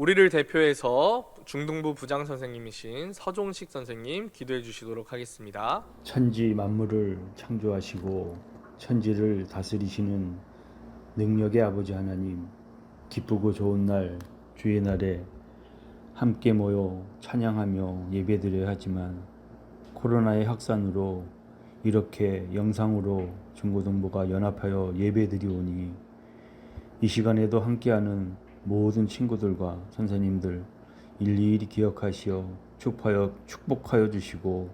우리를 대표해서 중등부 부장 선생님이신 서종식 선생님 기도해 주시도록 하겠습니다. 천지 만물을 창조하시고 천지를 다스리시는 능력의 아버지 하나님, 기쁘고 좋은 날 주의 날에 함께 모여 찬양하며 예배드려야 하지만 코로나의 확산으로 이렇게 영상으로 중고등부가 연합하여 예배드리오니 이 시간에도 함께하는 모든 친구들과 선생님들 일일이 기억하시어 축복하여 주시고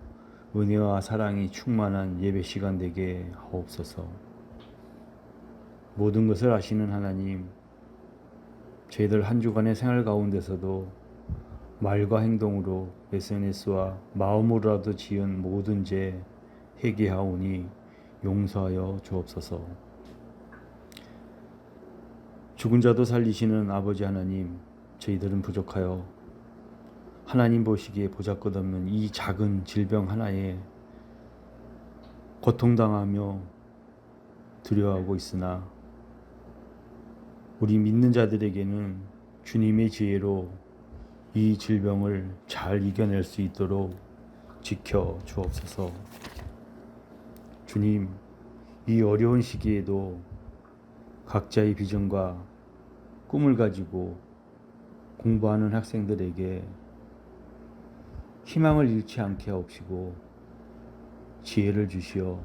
은혜와 사랑이 충만한 예배 시간 되게 하옵소서. 모든 것을 아시는 하나님, 저희들 한 주간의 생활 가운데서도 말과 행동으로 SNS와 마음으로라도 지은 모든 죄 회개하오니 용서하여 주옵소서. 죽은 자도 살리시는 아버지 하나님, 저희들은 부족하여 하나님 보시기에 보잘것없는 이 작은 질병 하나에 고통당하며 두려워하고 있으나 우리 믿는 자들에게는 주님의 지혜로 이 질병을 잘 이겨낼 수 있도록 지켜 주옵소서. 주님, 이 어려운 시기에도 각자의 비전과 꿈을 가지고 공부하는 학생들에게 희망을 잃지 않게 하옵시고 지혜를 주시어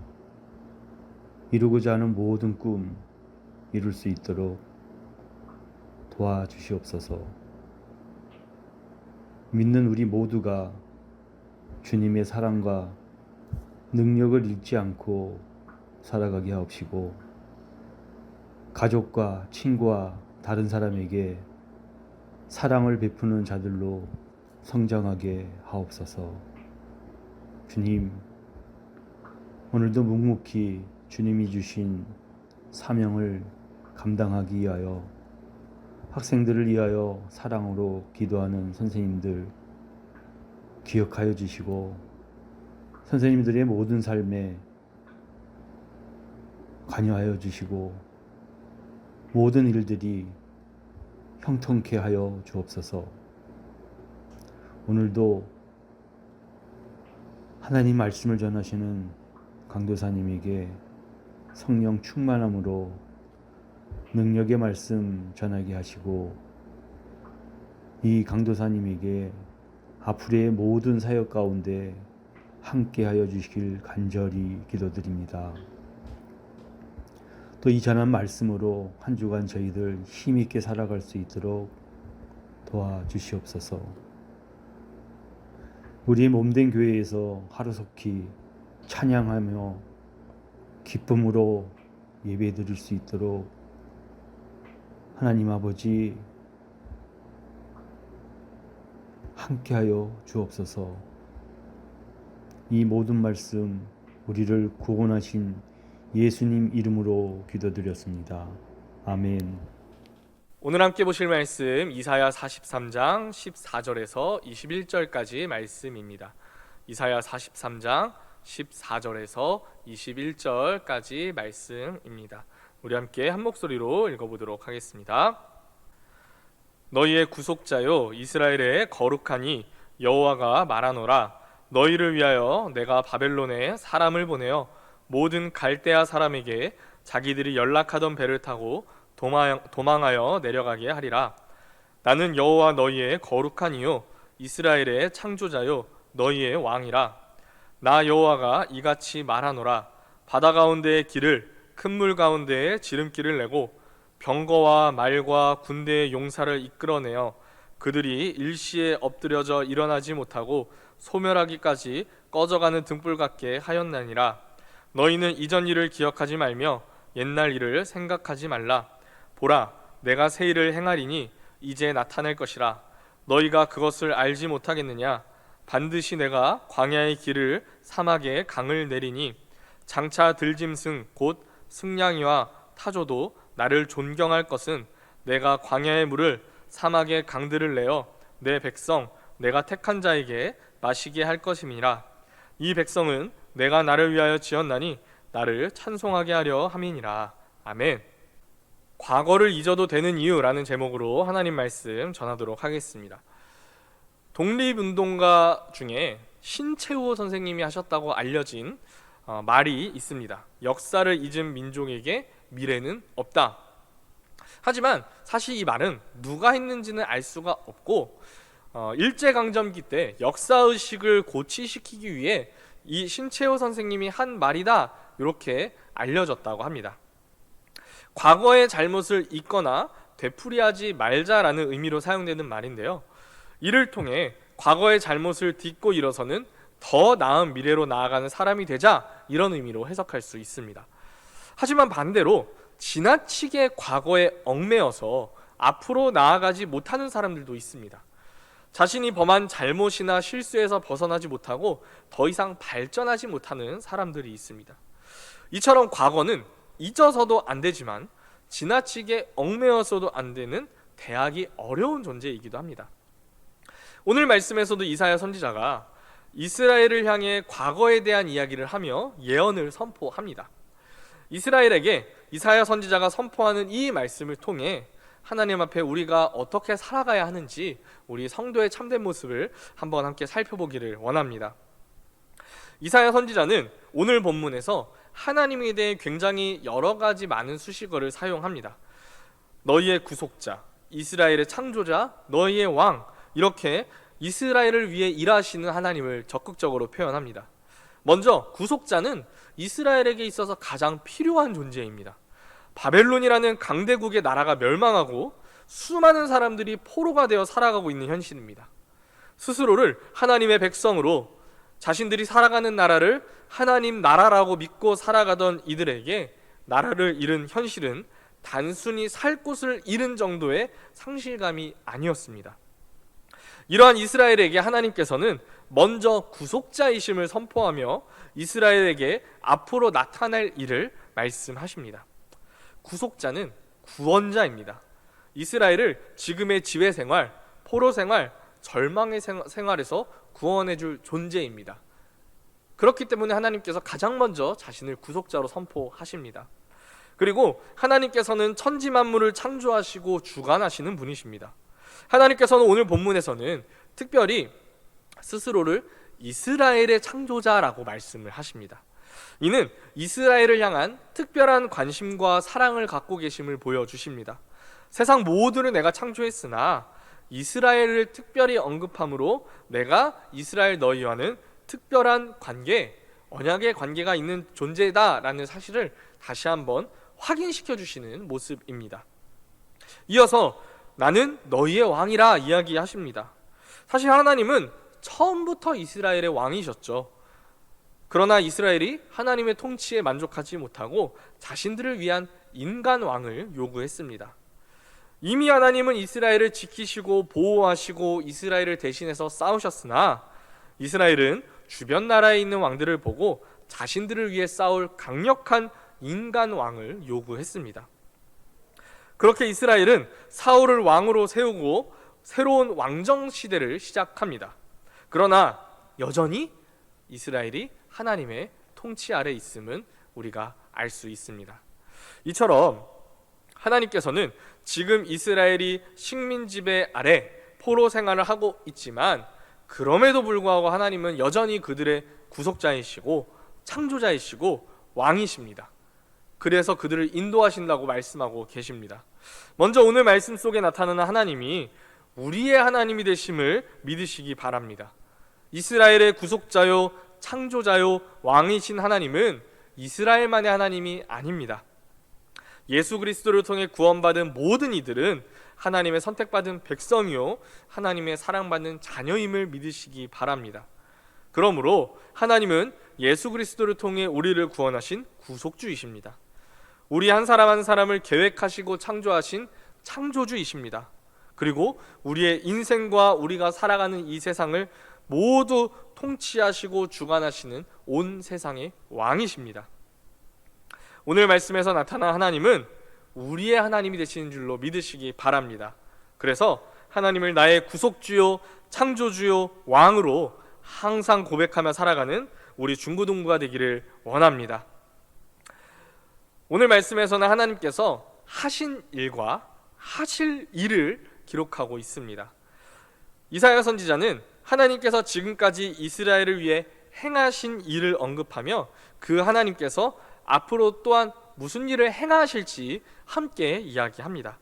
이루고자 하는 모든 꿈 이룰 수 있도록 도와주시옵소서. 믿는 우리 모두가 주님의 사랑과 능력을 잃지 않고 살아가게 하옵시고 가족과 친구와 다른 사람에게 사랑을 베푸는 자들로 성장하게 하옵소서. 주님, 오늘도 묵묵히 주님이 주신 사명을 감당하기 위하여 학생들을 위하여 사랑으로 기도하는 선생님들 기억하여 주시고 선생님들의 모든 삶에 관여하여 주시고 모든 일들이 형통케 하여 주옵소서. 오늘도 하나님 말씀을 전하시는 강도사님에게 성령 충만함으로 능력의 말씀 전하게 하시고 이 강도사님에게 앞으로의 모든 사역 가운데 함께 하여 주시길 간절히 기도드립니다. 또 이 전한 말씀으로 한 주간 저희들 힘있게 살아갈 수 있도록 도와주시옵소서. 우리 몸된 교회에서 하루속히 찬양하며 기쁨으로 예배드릴 수 있도록 하나님 아버지 함께하여 주옵소서. 이 모든 말씀 우리를 구원하신 예수님 이름으로 기도드렸습니다. 아멘. 오늘 함께 보실 말씀 이사야 43장 14절에서 21절까지 말씀입니다. 이사야 43장 14절에서 21절까지 말씀입니다. 우리 함께 한 목소리로 읽어보도록 하겠습니다. 너희의 구속자요 이스라엘의 거룩하니 여호와가 말하노라. 너희를 위하여 내가 바벨론에 사람을 보내어 모든 갈대아 사람에게 자기들이 연락하던 배를 타고 도망하여 내려가게 하리라. 나는 여호와 너희의 거룩한 이요 이스라엘의 창조자요 너희의 왕이라. 나 여호와가 이같이 말하노라. 바다 가운데의 길을 큰 물 가운데에 지름길을 내고 병거와 말과 군대의 용사를 이끌어내어 그들이 일시에 엎드려져 일어나지 못하고 소멸하기까지 꺼져가는 등불 같게 하였나니라. 너희는 이전 일을 기억하지 말며 옛날 일을 생각하지 말라. 보라, 내가 새 일을 행하리니 이제 나타낼 것이라. 너희가 그것을 알지 못하겠느냐? 반드시 내가 광야의 길을 사막에 강을 내리니 장차 들짐승 곧 승냥이와 타조도 나를 존경할 것은 내가 광야의 물을 사막의 강들을 내어 내 백성 내가 택한 자에게 마시게 할 것임이라. 이 백성은 내가 나를 위하여 지었나니 나를 찬송하게 하려 함이니라. 아멘. 과거를 잊어도 되는 이유라는 제목으로 하나님 말씀 전하도록 하겠습니다. 독립운동가 중에 신채호 선생님이 하셨다고 알려진 말이 있습니다. 역사를 잊은 민족에게 미래는 없다. 하지만 사실 이 말은 누가 했는지는 알 수가 없고 일제강점기 때 역사의식을 고취시키기 위해 이 신채호 선생님이 한 말이다, 이렇게 알려졌다고 합니다. 과거의 잘못을 잊거나 되풀이하지 말자라는 의미로 사용되는 말인데요, 이를 통해 과거의 잘못을 딛고 일어서는 더 나은 미래로 나아가는 사람이 되자, 이런 의미로 해석할 수 있습니다. 하지만 반대로 지나치게 과거에 얽매여서 앞으로 나아가지 못하는 사람들도 있습니다. 자신이 범한 잘못이나 실수에서 벗어나지 못하고 더 이상 발전하지 못하는 사람들이 있습니다. 이처럼 과거는 잊어서도 안 되지만 지나치게 얽매여서도 안 되는 대하기 어려운 존재이기도 합니다. 오늘 말씀에서도 이사야 선지자가 이스라엘을 향해 과거에 대한 이야기를 하며 예언을 선포합니다. 이스라엘에게 이사야 선지자가 선포하는 이 말씀을 통해 하나님 앞에 우리가 어떻게 살아가야 하는지 우리 성도의 참된 모습을 한번 함께 살펴보기를 원합니다. 이사야 선지자는 오늘 본문에서 하나님에 대해 굉장히 여러 가지 많은 수식어를 사용합니다. 너희의 구속자, 이스라엘의 창조자, 너희의 왕, 이렇게 이스라엘을 위해 일하시는 하나님을 적극적으로 표현합니다. 먼저 구속자는 이스라엘에게 있어서 가장 필요한 존재입니다. 바벨론이라는 강대국의 나라가 멸망하고 수많은 사람들이 포로가 되어 살아가고 있는 현실입니다. 스스로를 하나님의 백성으로 자신들이 살아가는 나라를 하나님 나라라고 믿고 살아가던 이들에게 나라를 잃은 현실은 단순히 살 곳을 잃은 정도의 상실감이 아니었습니다. 이러한 이스라엘에게 하나님께서는 먼저 구속자이심을 선포하며 이스라엘에게 앞으로 나타날 일을 말씀하십니다. 구속자는 구원자입니다. 이스라엘을 지금의 지회 생활, 포로 생활, 절망의 생활에서 구원해 줄 존재입니다. 그렇기 때문에 하나님께서 가장 먼저 자신을 구속자로 선포하십니다. 그리고 하나님께서는 천지 만물을 창조하시고 주관하시는 분이십니다. 하나님께서는 오늘 본문에서는 특별히 스스로를 이스라엘의 창조자라고 말씀을 하십니다. 이는 이스라엘을 향한 특별한 관심과 사랑을 갖고 계심을 보여주십니다. 세상 모두를 내가 창조했으나 이스라엘을 특별히 언급함으로 내가 이스라엘 너희와는 특별한 관계, 언약의 관계가 있는 존재다라는 사실을 다시 한번 확인시켜 주시는 모습입니다. 이어서 나는 너희의 왕이라 이야기하십니다. 사실 하나님은 처음부터 이스라엘의 왕이셨죠. 그러나 이스라엘이 하나님의 통치에 만족하지 못하고 자신들을 위한 인간 왕을 요구했습니다. 이미 하나님은 이스라엘을 지키시고 보호하시고 이스라엘을 대신해서 싸우셨으나 이스라엘은 주변 나라에 있는 왕들을 보고 자신들을 위해 싸울 강력한 인간 왕을 요구했습니다. 그렇게 이스라엘은 사울을 왕으로 세우고 새로운 왕정 시대를 시작합니다. 그러나 여전히 이스라엘이 하나님의 통치 아래 있음은 우리가 알 수 있습니다. 이처럼 하나님께서는 지금 이스라엘이 식민 지배 아래 포로 생활을 하고 있지만 그럼에도 불구하고 하나님은 여전히 그들의 구속자이시고 창조자이시고 왕이십니다. 그래서 그들을 인도하신다고 말씀하고 계십니다. 먼저 오늘 말씀 속에 나타나는 하나님이 우리의 하나님이 되심을 믿으시기 바랍니다. 이스라엘의 구속자요 창조자요 왕이신 하나님은 이스라엘만의 하나님이 아닙니다. 예수 그리스도를 통해 구원받은 모든 이들은 하나님의 선택받은 백성이요 하나님의 사랑받는 자녀임을 믿으시기 바랍니다. 그러므로 하나님은 예수 그리스도를 통해 우리를 구원하신 구속주이십니다. 우리 한 사람 한 사람을 계획하시고 창조하신 창조주이십니다. 그리고 우리의 인생과 우리가 살아가는 이 세상을 모두 통치하시고 주관하시는 온 세상의 왕이십니다. 오늘 말씀에서 나타난 하나님은 우리의 하나님이 되시는 줄로 믿으시기 바랍니다. 그래서 하나님을 나의 구속주요 창조주요 왕으로 항상 고백하며 살아가는 우리 중고등부가 되기를 원합니다. 오늘 말씀에서는 하나님께서 하신 일과 하실 일을 기록하고 있습니다. 이사야 선지자는 하나님께서 지금까지 이스라엘을 위해 행하신 일을 언급하며 그 하나님께서 앞으로 또한 무슨 일을 행하실지 함께 이야기합니다.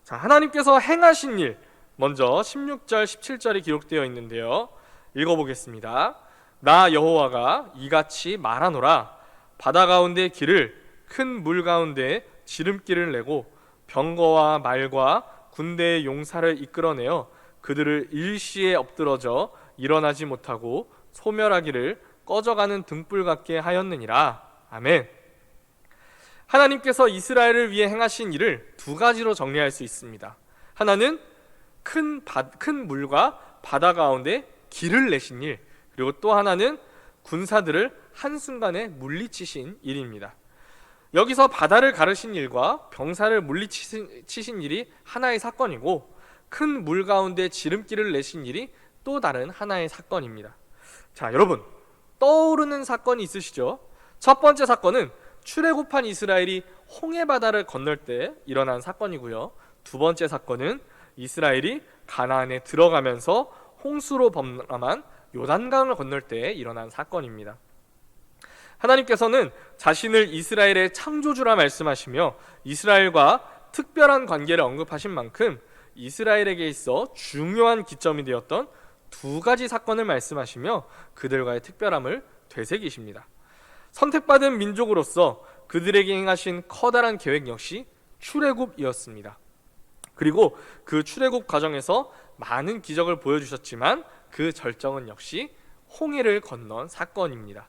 자, 하나님께서 행하신 일, 먼저 16절, 17절이 기록되어 있는데요. 읽어보겠습니다. 나 여호와가 이같이 말하노라. 바다 가운데 길을, 큰 물 가운데 지름길을 내고 병거와 말과 군대의 용사를 이끌어내어 그들을 일시에 엎드러져 일어나지 못하고 소멸하기를 꺼져가는 등불 같게 하였느니라. 아멘. 하나님께서 이스라엘을 위해 행하신 일을 두 가지로 정리할 수 있습니다. 하나는 큰 물과 바다 가운데 길을 내신 일, 그리고 또 하나는 군사들을 한순간에 물리치신 일입니다. 여기서 바다를 가르신 일과 병사를 물리치신 일이 하나의 사건이고, 큰 물 가운데 지름길을 내신 일이 또 다른 하나의 사건입니다. 자, 여러분, 떠오르는 사건이 있으시죠? 첫 번째 사건은 출애굽한 이스라엘이 홍해바다를 건널 때 일어난 사건이고요. 두 번째 사건은 이스라엘이 가나안에 들어가면서 홍수로 범람한 요단강을 건널 때 일어난 사건입니다. 하나님께서는 자신을 이스라엘의 창조주라 말씀하시며 이스라엘과 특별한 관계를 언급하신 만큼 이스라엘에게 있어 중요한 기점이 되었던 두 가지 사건을 말씀하시며 그들과의 특별함을 되새기십니다. 선택받은 민족으로서 그들에게 행하신 커다란 계획 역시 출애굽이었습니다. 그리고 그 출애굽 과정에서 많은 기적을 보여주셨지만 그 절정은 역시 홍해를 건넌 사건입니다.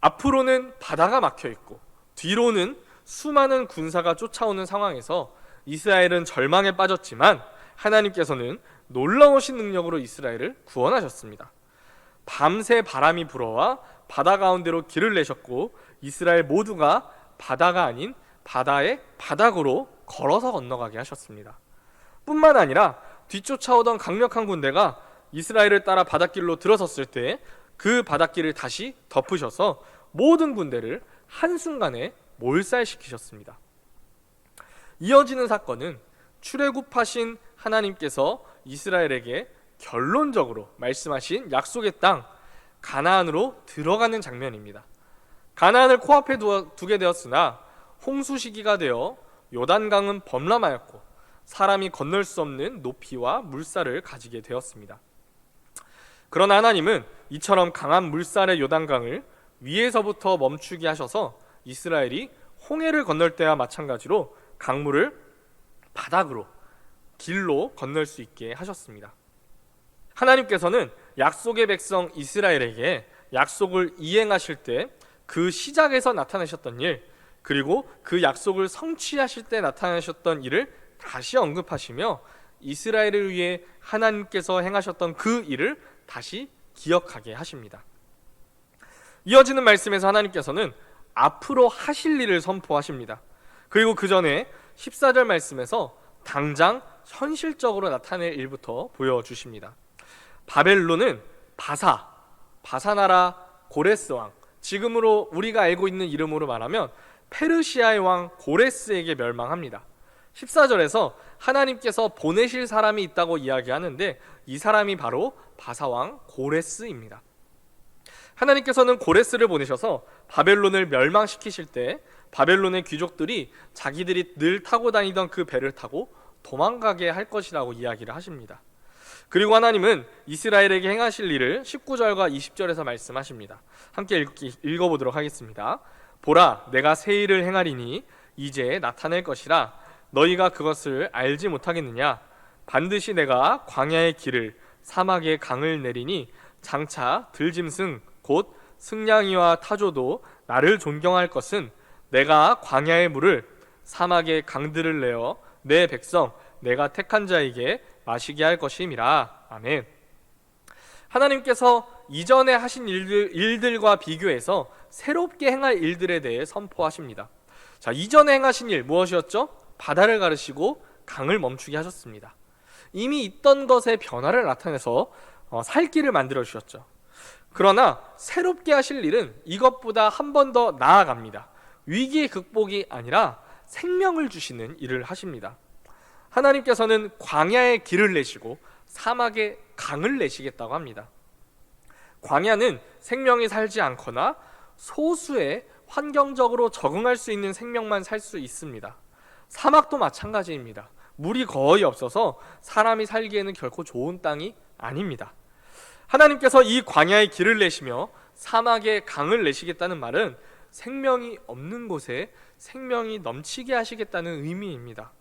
앞으로는 바다가 막혀 있고 뒤로는 수많은 군사가 쫓아오는 상황에서 이스라엘은 절망에 빠졌지만 하나님께서는 놀라우신 능력으로 이스라엘을 구원하셨습니다. 밤새 바람이 불어와 바다 가운데로 길을 내셨고 이스라엘 모두가 바다가 아닌 바다의 바닥으로 걸어서 건너가게 하셨습니다. 뿐만 아니라 뒤쫓아오던 강력한 군대가 이스라엘을 따라 바닷길로 들어섰을 때 그 바닷길을 다시 덮으셔서 모든 군대를 한순간에 몰살시키셨습니다. 이어지는 사건은 출애굽하신 하나님께서 이스라엘에게 결론적으로 말씀하신 약속의 땅 가나안으로 들어가는 장면입니다. 가나안을 코앞에 두게 되었으나 홍수 시기가 되어 요단강은 범람하였고 사람이 건널 수 없는 높이와 물살을 가지게 되었습니다. 그러나 하나님은 이처럼 강한 물살의 요단강을 위에서부터 멈추게 하셔서 이스라엘이 홍해를 건널 때와 마찬가지로 강물을 바닥으로 길로 건널 수 있게 하셨습니다. 하나님께서는 약속의 백성 이스라엘에게 약속을 이행하실 때 그 시작에서 나타내셨던 일, 그리고 그 약속을 성취하실 때 나타내셨던 일을 다시 언급하시며 이스라엘을 위해 하나님께서 행하셨던 그 일을 다시 기억하게 하십니다. 이어지는 말씀에서 하나님께서는 앞으로 하실 일을 선포하십니다. 그리고 그 전에 14절 말씀에서 당장 현실적으로 나타낼 일부터 보여주십니다. 바벨론은 바사나라 고레스 왕, 지금으로 우리가 알고 있는 이름으로 말하면 페르시아의 왕 고레스에게 멸망합니다. 14절에서 하나님께서 보내실 사람이 있다고 이야기하는데 이 사람이 바로 바사왕 고레스입니다. 하나님께서는 고레스를 보내셔서 바벨론을 멸망시키실 때 바벨론의 귀족들이 자기들이 늘 타고 다니던 그 배를 타고 도망가게 할 것이라고 이야기를 하십니다. 그리고 하나님은 이스라엘에게 행하실 일을 19절과 20절에서 말씀하십니다. 함께 읽어보도록 하겠습니다. 보라, 내가 새 일을 행하리니 이제 나타낼 것이라. 너희가 그것을 알지 못하겠느냐? 반드시 내가 광야의 길을 사막의 강을 내리니 장차 들짐승 곧 승냥이와 타조도 나를 존경할 것은 내가 광야의 물을 사막의 강들을 내어 내 백성 내가 택한 자에게 마시게 할 것임이라. 아멘. 하나님께서 이전에 하신 일들과 비교해서 새롭게 행할 일들에 대해 선포하십니다. 자, 이전에 행하신 일 무엇이었죠? 바다를 가르시고 강을 멈추게 하셨습니다. 이미 있던 것의 변화를 나타내서 살 길을 만들어 주셨죠. 그러나 새롭게 하실 일은 이것보다 한 번 더 나아갑니다. 위기 극복이 아니라 생명을 주시는 일을 하십니다. 하나님께서는 광야에 길을 내시고 사막에 강을 내시겠다고 합니다. 광야는 생명이 살지 않거나 소수의 환경적으로 적응할 수 있는 생명만 살 수 있습니다. 사막도 마찬가지입니다. 물이 거의 없어서 사람이 살기에는 결코 좋은 땅이 아닙니다. 하나님께서 이 광야에 길을 내시며 사막에 강을 내시겠다는 말은 생명이 없는 곳에 생명이 넘치게 하시겠다는 의미입니다.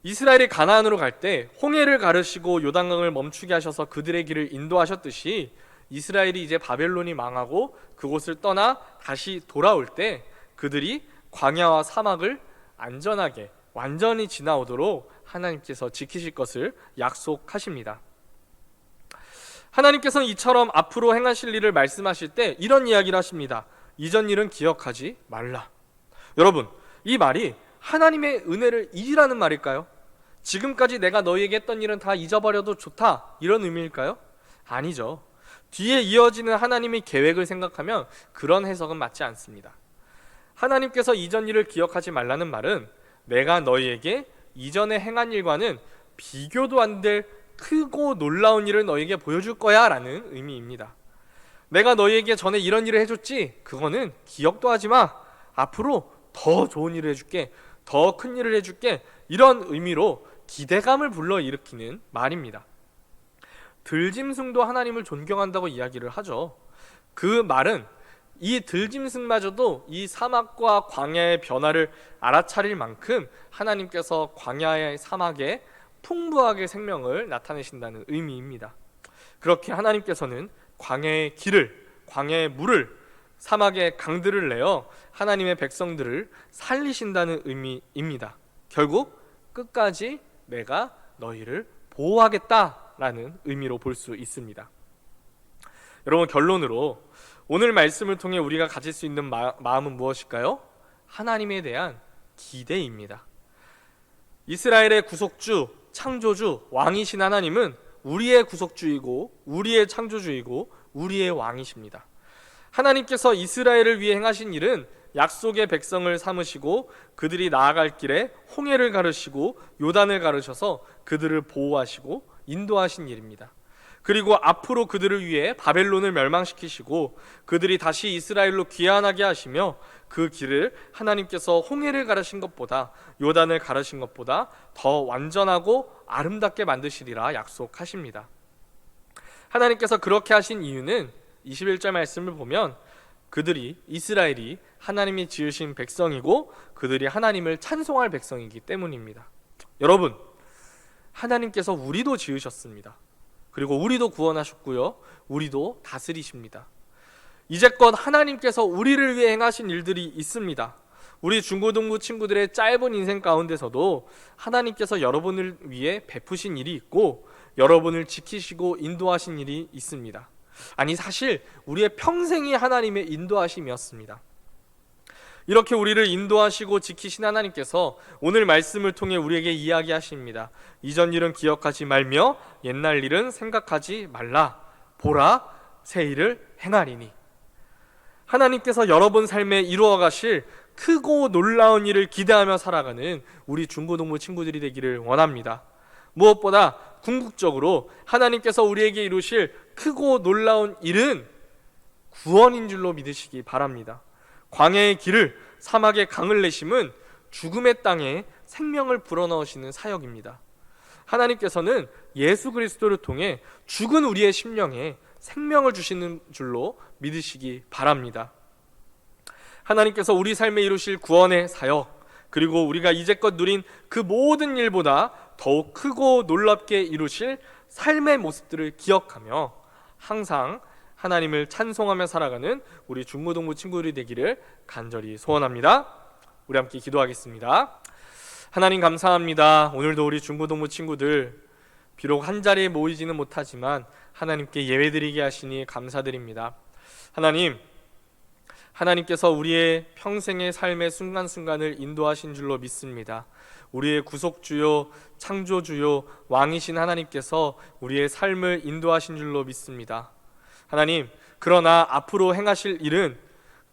이스라엘이 가나안으로 갈 때 홍해를 가르시고 요단강을 멈추게 하셔서 그들의 길을 인도하셨듯이 이스라엘이 이제 바벨론이 망하고 그곳을 떠나 다시 돌아올 때 그들이 광야와 사막을 안전하게 완전히 지나오도록 하나님께서 지키실 것을 약속하십니다. 하나님께서는 이처럼 앞으로 행하실 일을 말씀하실 때 이런 이야기를 하십니다. 이전 일은 기억하지 말라. 여러분, 이 말이 하나님의 은혜를 잊으라는 말일까요? 지금까지 내가 너희에게 했던 일은 다 잊어버려도 좋다, 이런 의미일까요? 아니죠. 뒤에 이어지는 하나님의 계획을 생각하면 그런 해석은 맞지 않습니다. 하나님께서 이전 일을 기억하지 말라는 말은 내가 너희에게 이전에 행한 일과는 비교도 안 될 크고 놀라운 일을 너희에게 보여줄 거야 라는 의미입니다. 내가 너희에게 전에 이런 일을 해줬지? 그거는 기억도 하지 마. 앞으로 더 좋은 일을 해줄게. 더 큰 일을 해줄게. 이런 의미로 기대감을 불러일으키는 말입니다. 들짐승도 하나님을 존경한다고 이야기를 하죠. 그 말은 이 들짐승마저도 이 사막과 광야의 변화를 알아차릴 만큼 하나님께서 광야의 사막에 풍부하게 생명을 나타내신다는 의미입니다. 그렇게 하나님께서는 광야의 길을, 광야의 물을, 사막의 강들을 내어 하나님의 백성들을 살리신다는 의미입니다. 결국 끝까지 내가 너희를 보호하겠다라는 의미로 볼 수 있습니다. 여러분, 결론으로 오늘 말씀을 통해 우리가 가질 수 있는 마음은 무엇일까요? 하나님에 대한 기대입니다. 이스라엘의 구속주, 창조주, 왕이신 하나님은 우리의 구속주이고 우리의 창조주이고 우리의 왕이십니다. 하나님께서 이스라엘을 위해 행하신 일은 약속의 백성을 삼으시고 그들이 나아갈 길에 홍해를 가르시고 요단을 가르셔서 그들을 보호하시고 인도하신 일입니다. 그리고 앞으로 그들을 위해 바벨론을 멸망시키시고 그들이 다시 이스라엘로 귀환하게 하시며 그 길을 하나님께서 홍해를 가르신 것보다, 요단을 가르신 것보다 더 완전하고 아름답게 만드시리라 약속하십니다. 하나님께서 그렇게 하신 이유는 21절 말씀을 보면 이스라엘이 하나님이 지으신 백성이고 그들이 하나님을 찬송할 백성이기 때문입니다. 여러분, 하나님께서 우리도 지으셨습니다. 그리고 우리도 구원하셨고요, 우리도 다스리십니다. 이제껏 하나님께서 우리를 위해 행하신 일들이 있습니다. 우리 중고등부 친구들의 짧은 인생 가운데서도 하나님께서 여러분을 위해 베푸신 일이 있고 여러분을 지키시고 인도하신 일이 있습니다. 아니, 사실 우리의 평생이 하나님의 인도하심이었습니다. 이렇게 우리를 인도하시고 지키신 하나님께서 오늘 말씀을 통해 우리에게 이야기하십니다. 이전 일은 기억하지 말며 옛날 일은 생각하지 말라. 보라, 새 일을 행하리니. 하나님께서 여러분 삶에 이루어 가실 크고 놀라운 일을 기대하며 살아가는 우리 중고등부 친구들이 되기를 원합니다. 무엇보다 궁극적으로 하나님께서 우리에게 이루실 크고 놀라운 일은 구원인 줄로 믿으시기 바랍니다. 광야의 길을, 사막의 강을 내심은 죽음의 땅에 생명을 불어넣으시는 사역입니다. 하나님께서는 예수 그리스도를 통해 죽은 우리의 심령에 생명을 주시는 줄로 믿으시기 바랍니다. 하나님께서 우리 삶에 이루실 구원의 사역, 그리고 우리가 이제껏 누린 그 모든 일보다 더욱 크고 놀랍게 이루실 삶의 모습들을 기억하며 항상 하나님을 찬송하며 살아가는 우리 중고등부 친구들이 되기를 간절히 소원합니다. 우리 함께 기도하겠습니다. 하나님, 감사합니다. 오늘도 우리 중고등부 친구들 비록 한자리에 모이지는 못하지만 하나님께 예배드리게 하시니 감사드립니다. 하나님께서 우리의 평생의 삶의 순간순간을 인도하신 줄로 믿습니다. 우리의 구속주요, 창조주요, 왕이신 하나님께서 우리의 삶을 인도하신 줄로 믿습니다. 하나님, 그러나 앞으로 행하실 일은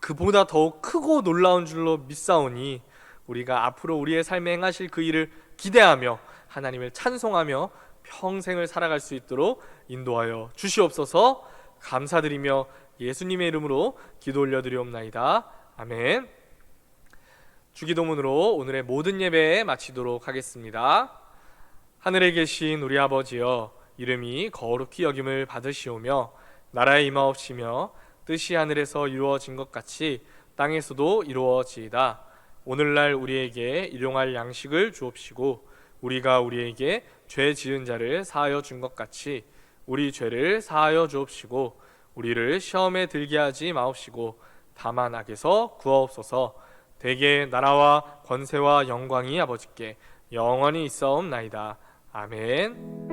그보다 더욱 크고 놀라운 줄로 믿사오니 우리가 앞으로 우리의 삶에 행하실 그 일을 기대하며 하나님을 찬송하며 평생을 살아갈 수 있도록 인도하여 주시옵소서. 감사드리며 예수님의 이름으로 기도 올려드리옵나이다. 아멘. 주기도문으로 오늘의 모든 예배 마치도록 하겠습니다. 하늘에 계신 우리 아버지여, 이름이 거룩히 여김을 받으시오며 나라에 임하옵시며 뜻이 하늘에서 이루어진 것 같이 땅에서도 이루어지이다. 오늘날 우리에게 일용할 양식을 주옵시고 우리가 우리에게 죄 지은 자를 사하여 준 것 같이 우리 죄를 사하여 주옵시고 우리를 시험에 들게 하지 마옵시고 다만 악에서 구하옵소서. 대개 나라와 권세와 영광이 아버지께 영원히 있사옵나이다. 아멘.